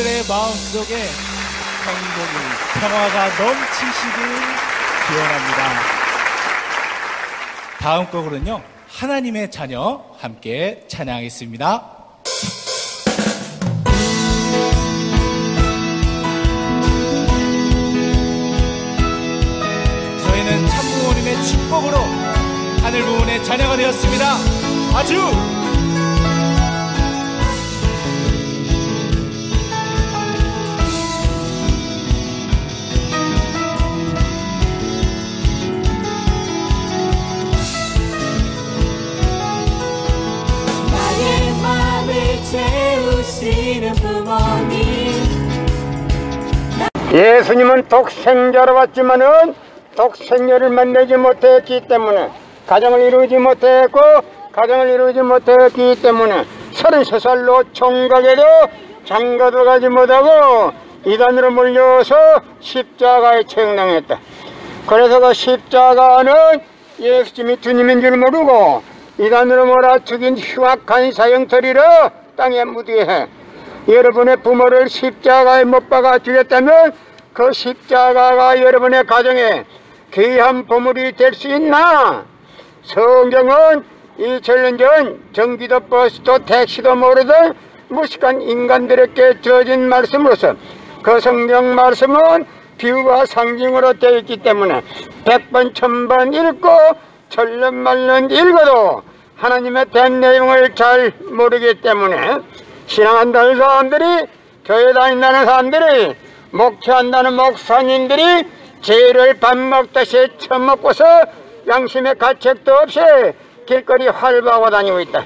여러분들의 마음속에 행복이, 평화가 넘치시길 기원합니다. 다음 곡으로는요, 하나님의 자녀 함께 찬양하겠습니다. 저희는 참부모님의 축복으로 하늘 부모의 자녀가 되었습니다. 아주 나의 마음을 채우시는 부모님. 예수님은 독생자로 왔지만은 독생녀를 만나지 못했기 때문에 가정을 이루지 못했고 가정을 이루지 못했기 때문에 33살로 총각에도 장가도 가지 못하고 이단으로 몰려서 십자가에 처형당했다. 그래서 그 십자가는 예수님이 주님인 줄 모르고 이단으로 몰아 죽인 흉악한 사형터리로 땅에 묻게 여러분의 부모를 십자가에 못 박아 죽였다면 그 십자가가 여러분의 가정에 귀한 보물이 될 수 있나? 성경은 2000년 전 전기도 버스도 택시도 모르던 무식한 인간들에게 주어진 말씀으로서 그 성경 말씀은 비유와 상징으로 되어 있기 때문에 100번 1000번 읽고 천년만년 읽어도 하나님의 된 내용을 잘 모르기 때문에 신앙한다는 사람들이, 교회 다닌다는 사람들이, 목회한다는 목사님들이 죄를 밥 먹듯이 처먹고서 양심의 가책도 없이 길거리 활보하고 다니고 있다.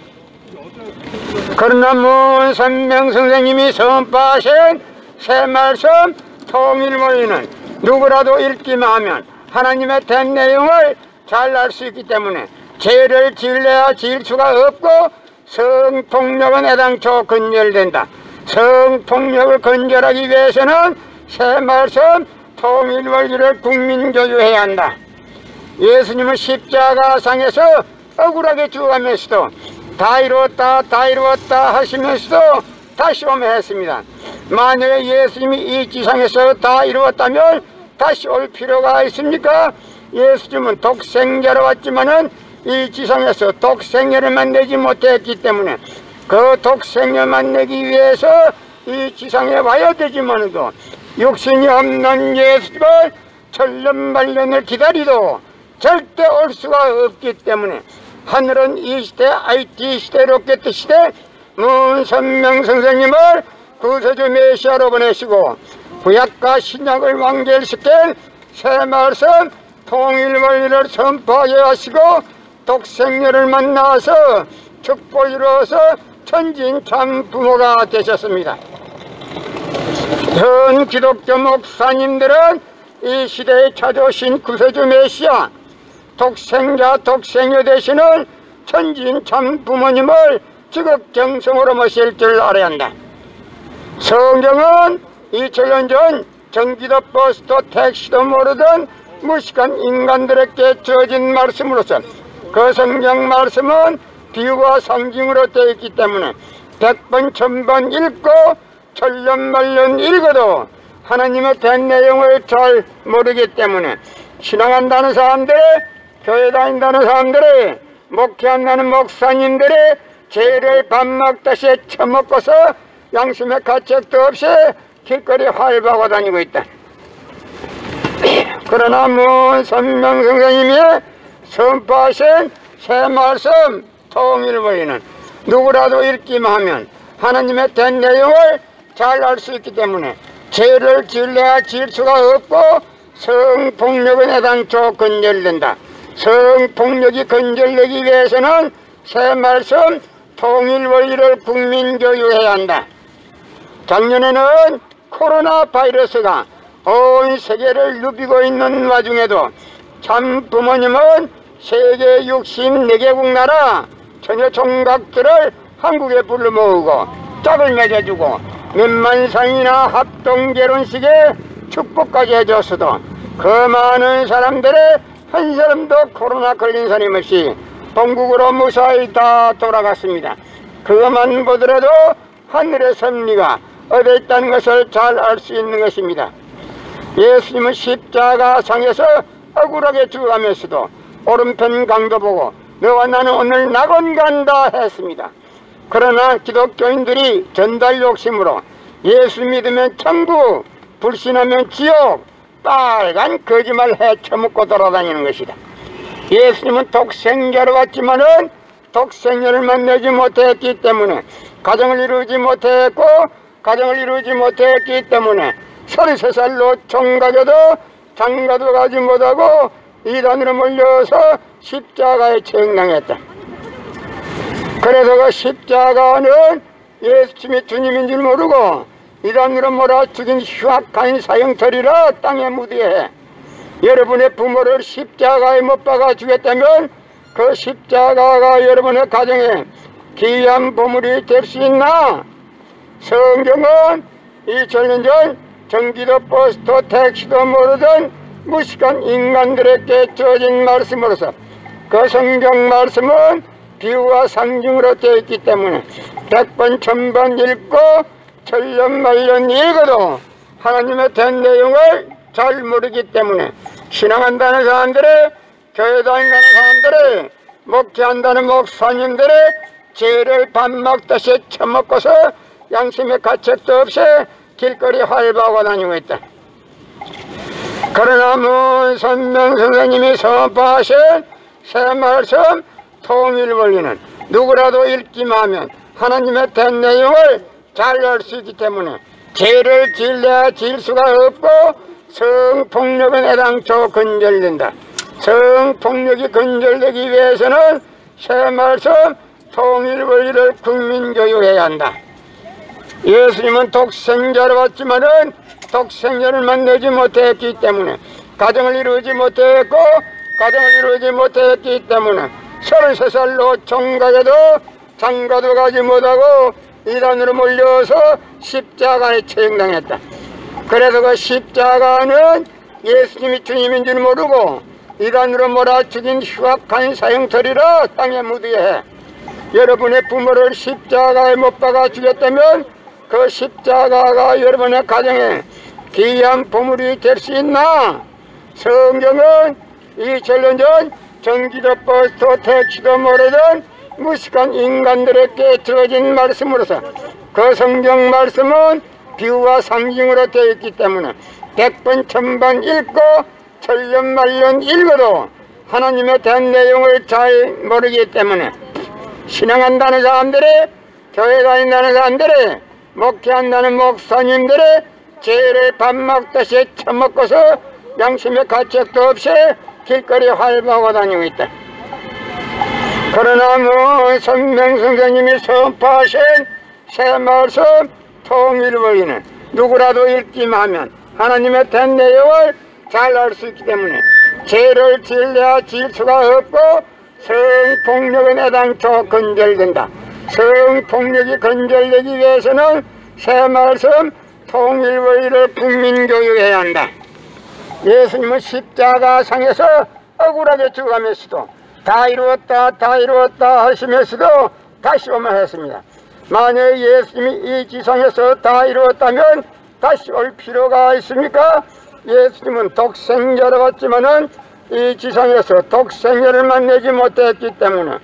그러나 문선명 선생님이 선포하신 새 말씀 통일모의는 누구라도 읽기만 하면 하나님의 된 내용을 잘 알 수 있기 때문에 죄를 지을래야 지을 수가 없고 성폭력은 애당초 근절된다. 성폭력을 근절하기 위해서는 새 말씀 통일원리를 국민교육해야 한다. 예수님은 십자가상에서 억울하게 죽어가면서도 다 이루었다 다 이루었다 하시면서도 다시 오면 했습니다. 만약에 예수님이 이 지상에서 다 이루었다면 다시 올 필요가 있습니까? 예수님은 독생자로 왔지만은 이 지상에서 독생녀를 만나지 못했기 때문에 그 독생녀 만나기 위해서 이 지상에 와야 되지만도 육신이 없는 예수님을 천년만년을 기다리도 절대 올 수가 없기 때문에 하늘은 이 시대 IT 시대 로켓 시대 문선명 선생님을 구세주 메시아로 보내시고 구약과 신약을 완결시킨 새 말씀 통일원리를 선포하게 하시고 독생녀를 만나서 축복을 이루어서 천진 참 부모가 되셨습니다. 현 기독교 목사님들은 이 시대에 찾아오신 구세주 메시아 독생자 독생녀 되시는 천진 참 부모님을 지극정성으로 모실 줄 알아야 한다. 성경은 2000년 전 전기도 버스도 택시도 모르던 무식한 인간들에게 주어진 말씀으로서 그 성경 말씀은 비유와 상징으로 되어 있기 때문에 100번 1000번 읽고 천년만년 읽어도 하나님의 된 내용을 잘 모르기 때문에 신앙한다는 사람들이, 교회 다닌다는 사람들이, 목회한다는 목사님들이 죄를 밥 먹듯이 처먹고서 양심의 가책도 없이 길거리 활보하고 다니고 있다. 그러나 문선명 선생님이 선포하신 새 말씀 통일원리는 누구라도 읽기만 하면 하나님의 된 내용을 잘 알 수 있기 때문에 죄를 지을래야 지을 수가 없고 성폭력은 애당초 근절된다. 성폭력이 근절되기 위해서는 새 말씀 통일원리를 국민교육해야 한다. 작년에는 코로나 바이러스가 온 세계를 누비고 있는 와중에도 참 부모님은 세계 64개국 나라 처녀 총각들을 한국에 불러 모으고 짝을 맺어주고 몇만 상이나 합동 결혼식에 축복까지 해줬어도 그 많은 사람들의 한 사람도 코로나 걸린 사람 없이 본국으로 무사히 다 돌아갔습니다. 그것만 보더라도 하늘의 섭리가 어디에 있다는 것을 잘 알 수 있는 것입니다. 예수님은 십자가상에서 억울하게 죽어가면서도 오른편 강도 보고 너와 나는 오늘 낙원 간다 했습니다. 그러나 기독교인들이 전달 욕심으로 예수 믿으면 천국, 불신하면 지옥, 빨간 거짓말 헤쳐먹고 돌아다니는 것이다. 예수님은 독생자로 왔지만은 독생자를 만나지 못했기 때문에 가정을 이루지 못했고 가정을 이루지 못했기 때문에 33살로 총각에도 장가도 가지 못하고 이단으로 몰려서 십자가에 처형당했다. 그래서 그 십자가는 예수님이 주님인 줄 모르고 이단으로 몰아 죽인 흉악한 사형터리라 땅에 묻어해 여러분의 부모를 십자가에 못 박아 주겠다면 그 십자가가 여러분의 가정에 귀한 보물이 될 수 있나? 성경은 2000년 전 전기도 버스도 택시도 모르던 무식한 인간들에게 주어진 말씀으로서 그 성경 말씀은 비유와 상징으로 되어 있기 때문에 100번 1000번 읽고 천년만년 읽어도 하나님의 된 내용을 잘 모르기 때문에 신앙한다는 사람들의 교회 다닌다는 사람들의 목회한다는 목사님들의 죄를 밥 먹듯이 처먹고서 양심의 가책도 없이 길거리 활보하고 다니고 있다. 그러나 문선명 선생님이 선포하신 새 말씀 통일원리는 누구라도 읽기만 하면 하나님의 된 내용을 잘 알 수 있기 때문에 죄를 지을래야 지을 수가 없고 성폭력은 애당초 근절된다. 성폭력이 근절되기 위해서는 새 말씀 통일원리를 국민교육해야 한다. 예수님은 독생자로 왔지만은 독생자를 만나지 못했기 때문에 가정을 이루지 못했고 가정을 이루지 못했기 때문에 33살로 총각에도 장가도 가지 못하고 이단으로 몰려서 십자가에 처형당했다. 그래서 그 십자가는 예수님이 주님인 줄 모르고 이단으로 몰아 죽인 흉악한 사형터리라 땅에 묻어해 여러분의 부모를 십자가에 못 박아 주겠다면 그 십자가가 여러분의 가정에 귀한 보물이 될 수 있나? 성경은 2000년 전 전기도 버스도 택시도 모르던 무식한 인간들에게 주어진 말씀으로서 그 성경 말씀은 비유와 상징으로 되어 있기 때문에 100번 1000번 읽고 천년만년 읽어도 하나님의 된 내용을 잘 모르기 때문에 신앙한다는 사람들이 교회 다닌다는 사람들이 목회한다는 목사님들이 죄를 밥 먹듯이 처먹고서 양심의 가책도 없이 길거리 활보하고 다니고 있다. 그러나 문선명 선생님이 선포하신 새 말씀 통일원리는 누구라도 읽기만 하면 하나님의 된 내용을 잘 알 수 있기 때문에 죄를 지을래야 지을 수가 없고 성폭력은 애당초 근절된다. 성폭력이 근절되기 위해서는 새 말씀 통일원리를 국민교육해야 한다. 예수님은 십자가상에서 억울하게 죽어가면서도 다 이루었다 하시면서도 다시 오면 했습니다. 만약 예수님이 이 지상에서 다 이루었다면 다시 올 필요가 있습니까? 예수님은 독생자로 왔지만은 이 지상에서 독생자를 만나지 못했기 때문에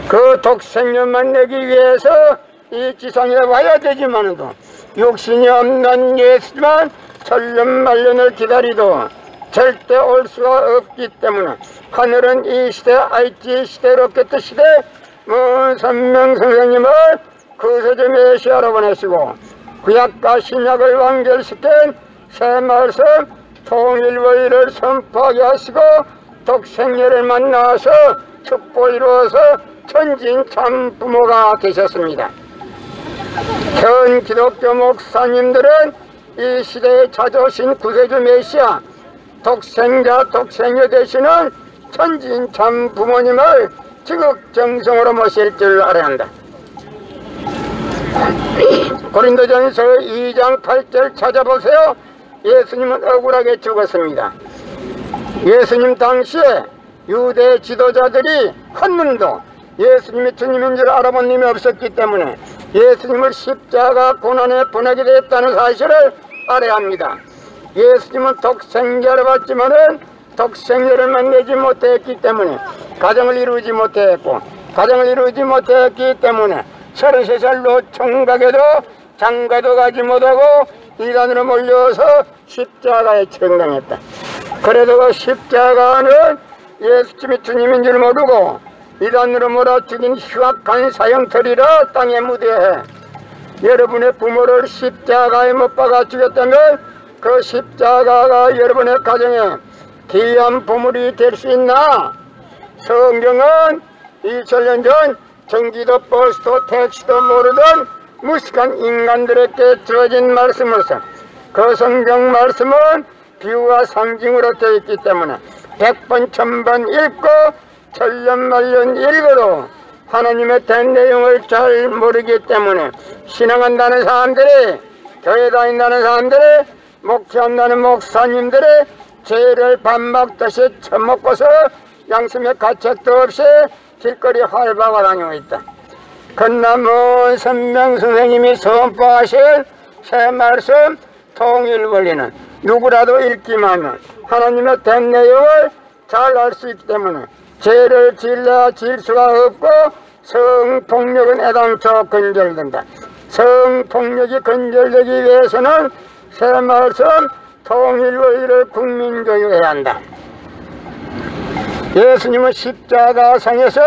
그 독생자를 만나기 위해서 이 지상에 와야 되지만도 육신이 없는 예수만 천년만년을 기다리도 절대 올 수가 없기 때문에 하늘은 이 시대 IT 시대로 깼던 시대 문선명 선생님을 그세조 메시아로 보내시고 구약과 신약을 완결시킨 새 말씀 통일원리를 선포하게 하시고 독생녀를 만나서 축복 이루어서 천진 참 부모가 되셨습니다. 현 기독교 목사님들은 이 시대에 찾아오신 구세주 메시아 독생녀 되시는 천진 참 부모님을 지극정성으로 모실 줄 알아야 한다. 고린도전서 2장 8절 찾아보세요. 예수님은 억울하게 죽었습니다. 예수님 당시에 유대 지도자들이 한눈도 예수님이 주님인 줄 알아본 님이 없었기 때문에 예수님을 십자가 고난에 보내게 됐다는 사실을 알아야 합니다. 예수님은 독생자를 받지만은 독생자를 만나지 못했기 때문에 가정을 이루지 못했고, 가정을 이루지 못했기 때문에 33살로 총각에도 장가도 가지 못하고 이단으로 몰려서 십자가에 처형당했다. 그래도 그 십자가는 예수님이 주님인 줄 모르고 이단으로 몰아 죽인 흉악한 사형터리라 땅에 무대해 여러분의 부모를 십자가에 못 박아 죽였다면 그 십자가가 여러분의 가정에 귀한 보물이 될 수 있나? 성경은 2000년 전 전기도 버스도 택시도 모르던 무식한 인간들에게 주어진 말씀으로서 그 성경 말씀은 비유와 상징으로 되어 있기 때문에 100번 1000번 읽고 천년만년 읽어도 하나님의 된 내용을 잘 모르기 때문에 신앙한다는 사람들이, 교회 다닌다는 다닌다는 사람들이, 목회한다는 목사님들이 죄를 밥 먹듯이 처먹고서 양심의 가책도 없이 길거리 활박을 다니고 있다. 건남은 선명 선생님이 선포하신 새 말씀 통일 원리는 누구라도 읽기만 하면 하나님의 된 내용을 잘 알 수 있기 때문에 죄를 질러야 질 수가 없고 성폭력은 애당초 근절된다. 성폭력이 근절되기 위해서는 새 말씀 통일 원리를 국민교육해야 한다. 예수님은 십자가상에서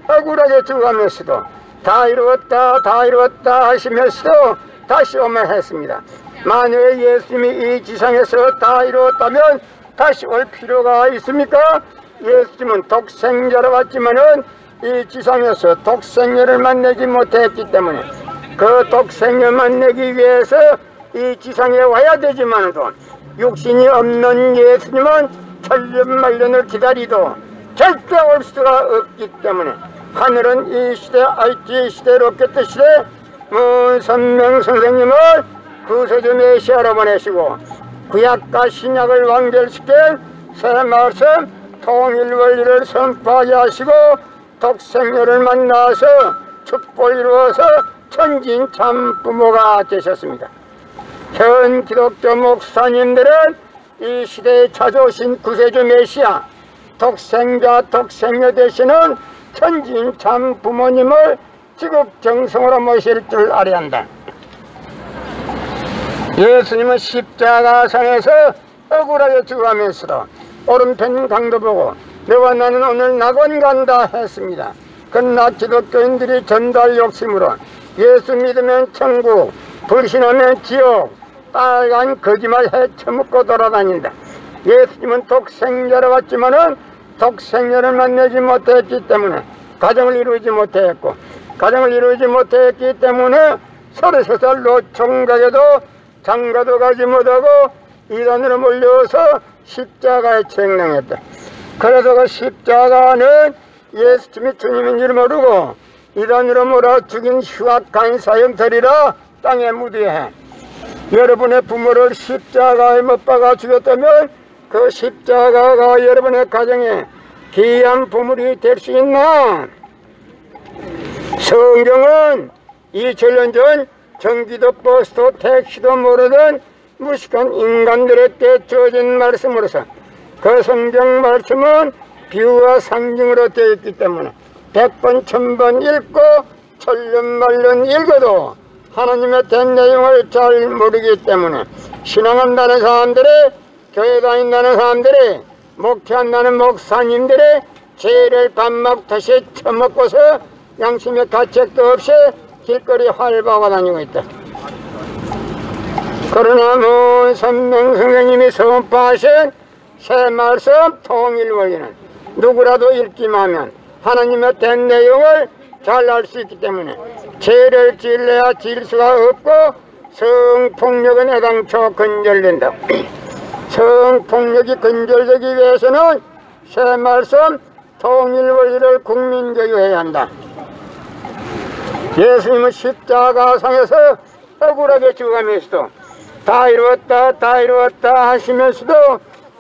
억울하게 죽어가면서도 다 이루었다 다 이루었다 하시면서도 다시 오면 했습니다. 만약에 예수님이 이 지상에서 다 이루었다면 다시 올 필요가 있습니까? 예수님은 독생자로 왔지만은 이 지상에서 독생자를 만나지 못했기 때문에 그 독생자 만나기 위해서 이 지상에 와야 되지만도 육신이 없는 예수님은 천년만년을 기다리도 절대 올 수가 없기 때문에 하늘은 이 시대 IT 시대 로켓 시대 선명 선생님을 구세주 메시아로 보내시고 구약과 신약을 완결시킨 새 말씀 통일 원리를 선포하게 하시고 독생녀를 만나서 축복을 이루어서 천진 참 부모가 되셨습니다. 현 기독교 목사님들은 이 시대에 찾아오신 구세주 메시아 독생자 독생녀 되시는 천진 참 부모님을 지극정성으로 모실 줄 알아야 한다. 예수님은 십자가상에서 억울하게 죽어가면서도 오른편 강도 보고 너와 나는 오늘 낙원 간다 했습니다. 그러나 기독교인들이 전달 욕심으로 예수 믿으면 천국, 불신하면 지옥, 빨간 거짓말 헤쳐먹고 돌아다닌다. 예수님은 독생자로 왔지만은 독생녀를 만나지 못했기 때문에 가정을 이루지 못했고, 가정을 이루지 못했기 때문에 33살로 총각에도 장가도 가지 못하고 이단으로 몰려서 십자가에 처형당했다. 그래서 그 십자가는 예수님이 주님인 줄 모르고 이단으로 몰아 죽인 흉악한 사형터리라 땅에 무대해 여러분의 부모를 십자가에 못 박아 죽였다면 그 십자가가 여러분의 가정에 귀한 보물이 될 수 있나? 성경은 2000년 전 전기도 버스도 택시도 모르던 무식한 인간들에게 주어진 말씀으로서 그 성경 말씀은 비유와 상징으로 되어 있기 때문에 100번 1000번 읽고 천년만년 읽어도 하나님의 된 내용을 잘 모르기 때문에 신앙한다는 사람들이, 교회 다닌다는 사람들이, 목회한다는 목사님들이 죄를 밥 먹듯이 처먹고서 양심의 가책도 없이 길거리 활박아 다니고 있다. 그러나 선명 선생님이 선포하신 새 말씀 통일 원리는 누구라도 읽기만 하면 하나님의 된 내용을 잘 알 수 있기 때문에 죄를 질러야 질 수가 없고 성폭력은 애당초 근절된다. 성폭력이 근절되기 위해서는 새 말씀 통일 원리를 국민교육해야 한다. 예수님은 십자가상에서 억울하게 죽어가면서도 다 이루었다 다 이루었다 하시면서도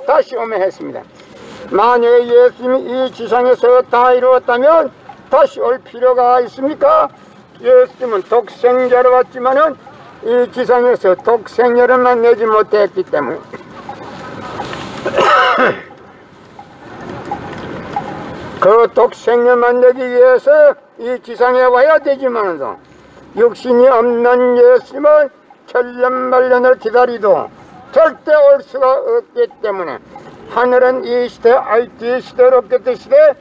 다시 오면 했습니다. 만약에 예수님이 이 지상에서 다 이루었다면 다시 올 필요가 있습니까? 예수님은 독생자로 왔지만은 이 지상에서 독생자를 만나지 못했기 때문에 그 독생자 만나기 위해서 이 지상에 와야 되지만은 육신이 없는 예수님은 천년만년을 기다리도 절대 올 수가 없기 때문에 하늘은 이 시대 IT 시대로 없겠던 시대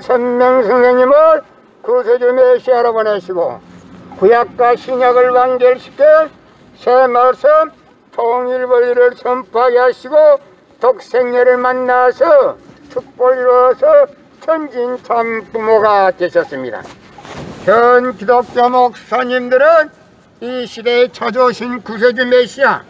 선명선생님을 구세주 메시아로 보내시고 구약과 신약을 완결시켜 새 말씀 통일원리를 선포하게 하시고 독생녀를 만나서 축복을 이루어서 천진참 부모가 되셨습니다. 현 기독교 목사님들은 이 시대에 찾아오신 구세주 메시아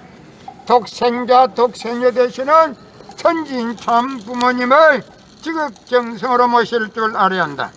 독생자 독생녀 되시는 천진참 부모님을 지극정성으로 모실 줄 알아야 한다.